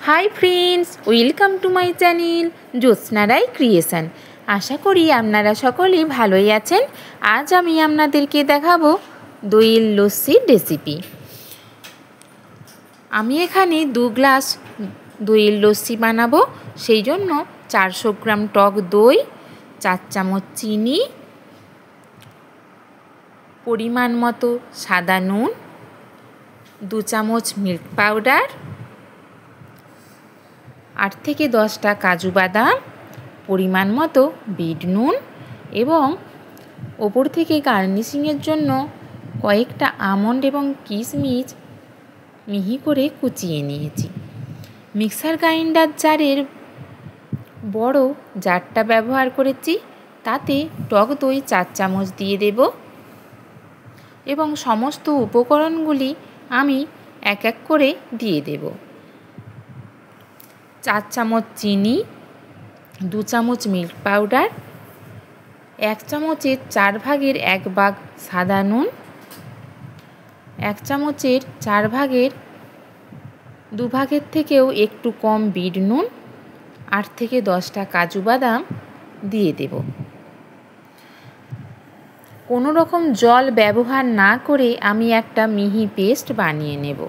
High friends, welcome to my channel Jyotsna Roy creation. আশা করি আপনারা সকলেই ভালোই আছেন। আজ আমি আপনাদেরকে দেখাবো দইয়ের লস্যির রেসিপি। আমি এখানে 2 গ্লাস দইয়ের লস্যি বানাবো। সেই জন্য 400 গ্রাম টক দই, 4 চামচ চিনি, পরিমাণ মতো সাদা নুন, 2 চামচ মিল্ক পাউডার, 8 থেকে 10টা কাজু বাদাম, পরিমাণ মতো বিট নুন এবং ওপর থেকে গার্নিশিংয়ের জন্য কয়েকটা আমন্ড এবং কিশমিশ মিহি করে কুচিয়ে নিয়েছি। মিক্সার গ্রাইন্ডার জারের বড় জারটা ব্যবহার করেছি। তাতে টক দই 4 চামচ দিয়ে দেব এবং সমস্ত উপকরণগুলি আমি এক এক করে দিয়ে দেব। 4 চামচ চিনি, 2 চামচ মিল্ক পাউডার, 1 চামচের 4 ভাগের 1 ভাগ সাদা নুন, 1 চামচের 4 ভাগের 2 ভাগের থেকেও একটু কম বিট নুন, 8 থেকে 10টা কাজু বাদাম দিয়ে দেব। কোনো রকম জল ব্যবহার না করে আমি একটা মিহি পেস্ট বানিয়ে নেব।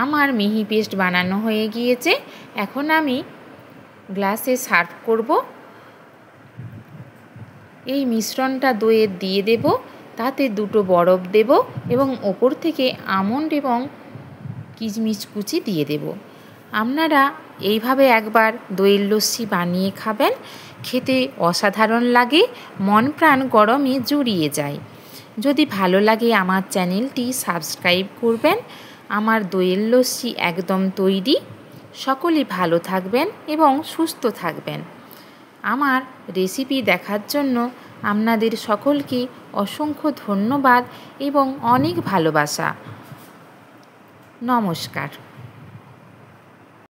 আমার মিহি পেস্ট বানানো হয়ে গিয়েছে। এখন আমি গ্লাসে সার্ভ করব। এই মিশ্রণটা দইয়ের দিয়ে দেব, তাতে 2টো বরফ দেব এবং ওপর থেকে আমন্ড এবং কিশমিশ কুচি দিয়ে দেব। আপনারা এইভাবে একবার দইয়ের লস্যি বানিয়ে খাবেন, খেতে অসাধারণ লাগে, মন প্রাণ গরমে জুড়িয়ে যায়। যদি ভালো লাগে আমার চ্যানেলটি সাবস্ক্রাইব করবেন। আমার দইয়ের লস্যি একদম তৈরি। সকলেই ভালো থাকবেন এবং সুস্থ থাকবেন। আমার রেসিপি দেখার জন্য আপনাদের সকলকে অসংখ্য ধন্যবাদ এবং অনেক ভালোবাসা। নমস্কার।